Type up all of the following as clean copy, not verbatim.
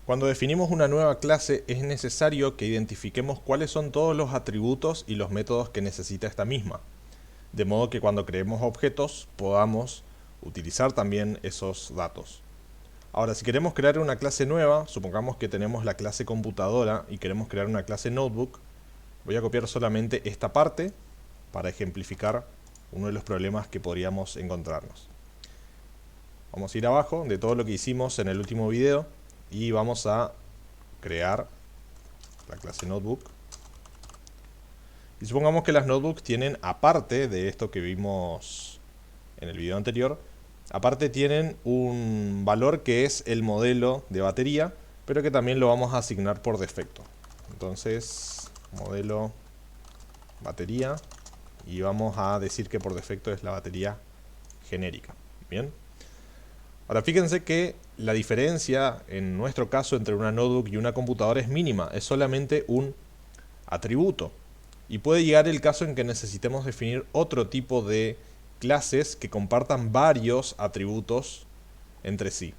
Cuando definimos una nueva clase es necesario que identifiquemos cuáles son todos los atributos y los métodos que necesita esta misma, de modo que cuando creemos objetos podamos utilizar también esos datos. Ahora, si queremos crear una clase nueva, supongamos que tenemos la clase computadora y queremos crear una clase notebook, voy a copiar solamente esta parte para ejemplificar uno de los problemas que podríamos encontrarnos. Vamos a ir abajo de todo lo que hicimos en el último video y vamos a crear la clase notebook. Y supongamos que las notebooks tienen, aparte de esto que vimos en el video anterior, aparte tienen un valor que es el modelo de batería, pero que también lo vamos a asignar por defecto. Entonces, modelo batería, y vamos a decir que por defecto es la batería genérica. Bien. Ahora fíjense que la diferencia en nuestro caso entre una notebook y una computadora es mínima, es solamente un atributo. Y puede llegar el caso en que necesitemos definir otro tipo de clases que compartan varios atributos entre sí.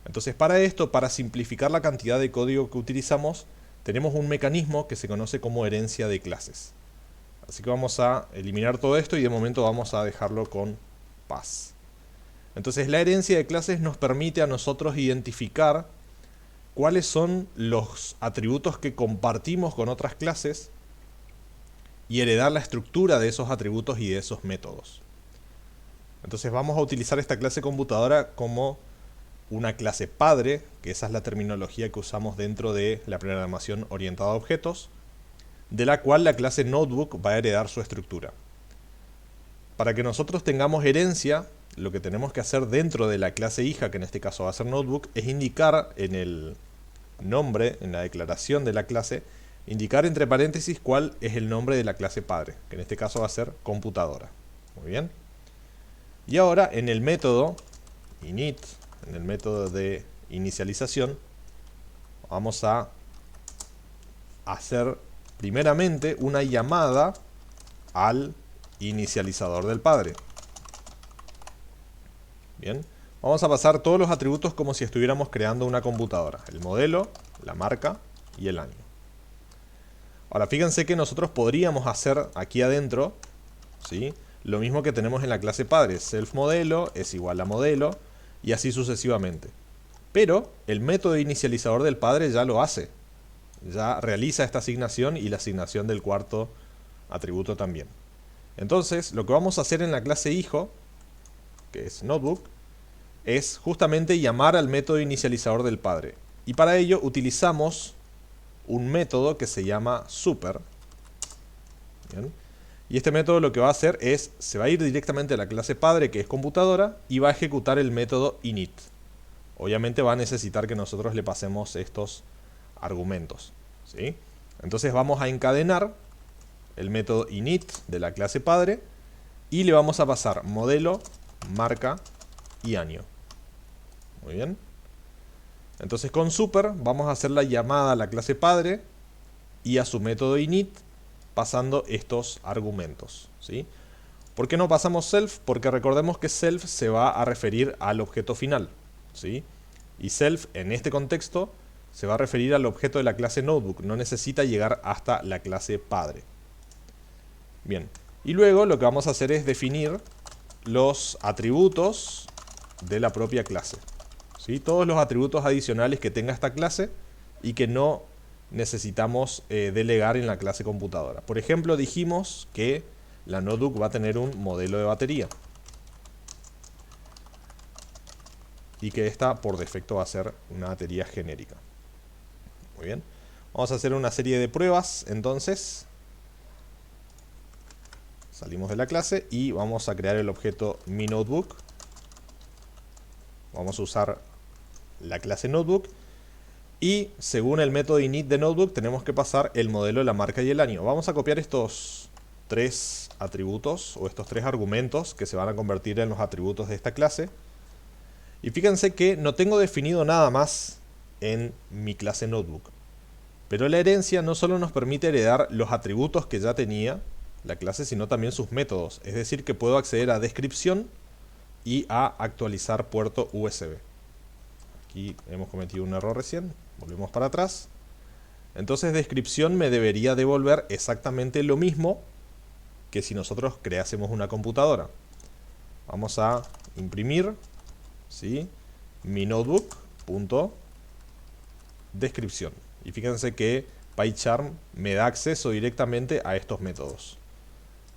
Entonces para esto, para simplificar la cantidad de código que utilizamos, tenemos un mecanismo que se conoce como herencia de clases. Así que vamos a eliminar todo esto y de momento vamos a dejarlo con paz. Entonces la herencia de clases nos permite a nosotros identificar cuáles son los atributos que compartimos con otras clases y heredar la estructura de esos atributos y de esos métodos. Entonces vamos a utilizar esta clase computadora como una clase padre, que esa es la terminología que usamos dentro de la programación orientada a objetos, de la cual la clase notebook va a heredar su estructura. Para que nosotros tengamos herencia, lo que tenemos que hacer dentro de la clase hija, que en este caso va a ser notebook, es indicar en el nombre, en la declaración de la clase, indicar entre paréntesis cuál es el nombre de la clase padre, que en este caso va a ser computadora. Muy bien. Y ahora en el método init, en el método de inicialización, vamos a hacer primeramente una llamada al inicializador del padre. Bien, vamos a pasar todos los atributos como si estuviéramos creando una computadora. El modelo, la marca y el año. Ahora fíjense que nosotros podríamos hacer aquí adentro, ¿sí?, lo mismo que tenemos en la clase padre. Self modelo es igual a modelo y así sucesivamente. Pero el método inicializador del padre ya lo hace. Ya realiza esta asignación y la asignación del cuarto atributo también. Entonces lo que vamos a hacer en la clase hijo, que es notebook, es justamente llamar al método inicializador del padre. Y para ello utilizamos un método que se llama super. Bien. Y este método lo que va a hacer es, se va a ir directamente a la clase padre, que es computadora, y va a ejecutar el método init. Obviamente va a necesitar que nosotros le pasemos estos argumentos, ¿sí? Entonces vamos a encadenar el método init de la clase padre y le vamos a pasar modelo, marca y año. Muy bien. Entonces con super vamos a hacer la llamada a la clase padre y a su método init pasando estos argumentos, ¿sí? ¿Por qué no pasamos self? Porque recordemos que self se va a referir al objeto final, ¿sí? Y self en este contexto se va a referir al objeto de la clase notebook, no necesita llegar hasta la clase padre. Bien, y luego lo que vamos a hacer es definir los atributos de la propia clase, ¿sí? Todos los atributos adicionales que tenga esta clase y que no necesitamos delegar en la clase computadora. Por ejemplo, dijimos que la notebook va a tener un modelo de batería y que esta por defecto va a ser una batería genérica. Muy bien, vamos a hacer una serie de pruebas. Entonces salimos de la clase y vamos a crear el objeto miNotebook. Vamos a usar la clase notebook y según el método init de notebook tenemos que pasar el modelo, la marca y el año. Vamos a copiar estos tres atributos o estos tres argumentos que se van a convertir en los atributos de esta clase. Y fíjense que no tengo definido nada más en mi clase notebook. Pero la herencia no solo nos permite heredar los atributos que ya tenía la clase, sino también sus métodos. Es decir, que puedo acceder a descripción y a actualizar puerto USB. Aquí hemos cometido un error recién. Volvemos para atrás. Entonces descripción me debería devolver exactamente lo mismo que si nosotros creásemos una computadora. Vamos a imprimir, ¿sí?, mi notebook.descripción. Y fíjense que PyCharm me da acceso directamente a estos métodos.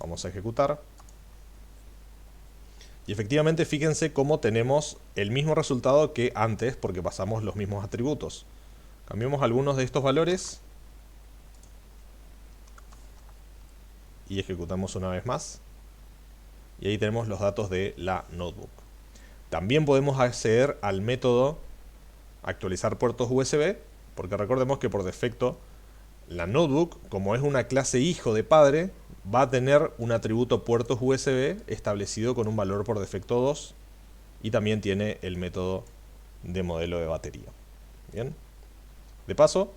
Vamos a ejecutar. Y efectivamente fíjense cómo tenemos el mismo resultado que antes porque pasamos los mismos atributos. Cambiamos algunos de estos valores y ejecutamos una vez más. Y ahí tenemos los datos de la notebook. También podemos acceder al método actualizar puertos USB, porque recordemos que por defecto la notebook, como es una clase hijo de padre, va a tener un atributo puertos USB establecido con un valor por defecto 2 y también tiene el método de modelo de batería. Bien. De paso,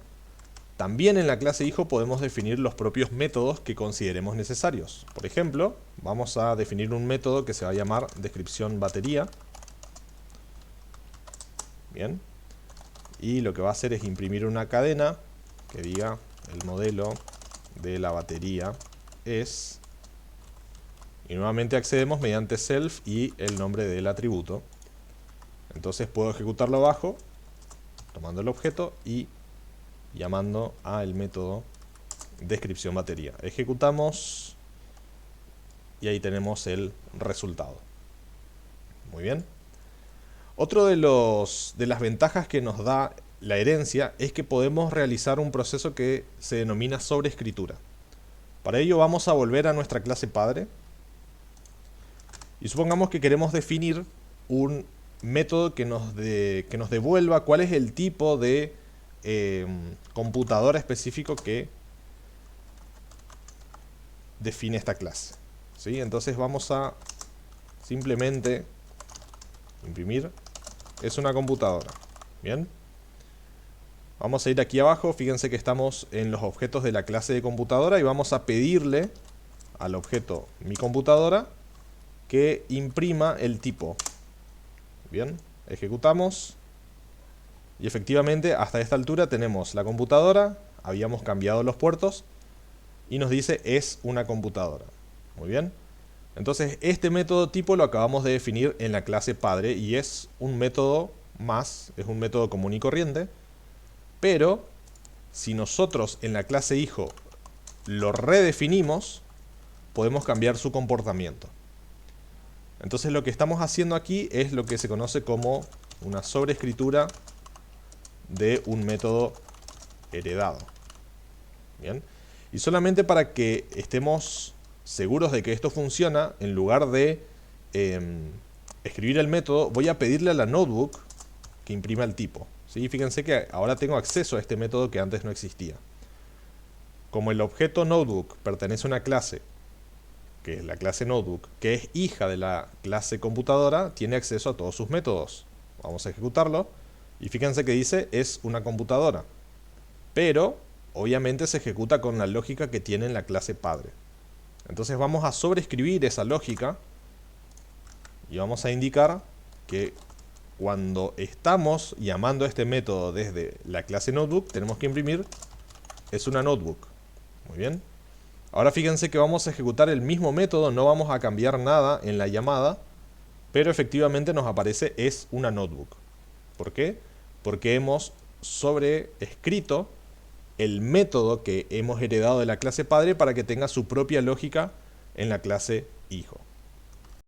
también en la clase hijo podemos definir los propios métodos que consideremos necesarios. Por ejemplo, vamos a definir un método que se va a llamar descripción batería. Bien. Y lo que va a hacer es imprimir una cadena que diga el modelo de la batería es, y nuevamente accedemos mediante self y el nombre del atributo. Entonces puedo ejecutarlo abajo tomando el objeto y llamando al método descripción batería. Ejecutamos y ahí tenemos el resultado. Muy bien. Otro de las ventajas que nos da la herencia es que podemos realizar un proceso que se denomina sobreescritura. Para ello vamos a volver a nuestra clase padre y supongamos que queremos definir un método que nos devuelva cuál es el tipo de computadora específico que define esta clase, ¿sí? Entonces vamos a simplemente imprimir, es una computadora. Bien. Vamos a ir aquí abajo, fíjense que estamos en los objetos de la clase de computadora y vamos a pedirle al objeto mi computadora que imprima el tipo. Bien, ejecutamos y efectivamente hasta esta altura tenemos la computadora, habíamos cambiado los puertos y nos dice es una computadora. Muy bien. Entonces este método tipo lo acabamos de definir en la clase padre y es un método más, es un método común y corriente. Pero si nosotros en la clase hijo lo redefinimos, podemos cambiar su comportamiento. Entonces lo que estamos haciendo aquí es lo que se conoce como una sobreescritura de un método heredado. Bien. Y solamente para que estemos seguros de que esto funciona, en lugar de escribir el método, voy a pedirle a la notebook que imprima el tipo. ¿Sí? Fíjense que ahora tengo acceso a este método que antes no existía. Como el objeto notebook pertenece a una clase, que es la clase notebook, que es hija de la clase computadora, tiene acceso a todos sus métodos. Vamos a ejecutarlo. Y fíjense que dice es una computadora. Pero obviamente se ejecuta con la lógica que tiene en la clase padre. Entonces vamos a sobreescribir esa lógica y vamos a indicar que cuando estamos llamando a este método desde la clase notebook, tenemos que imprimir es una notebook. Muy bien. Ahora fíjense que vamos a ejecutar el mismo método, no vamos a cambiar nada en la llamada, pero efectivamente nos aparece es una notebook. ¿Por qué? Porque hemos sobreescrito el método que hemos heredado de la clase padre para que tenga su propia lógica en la clase hijo.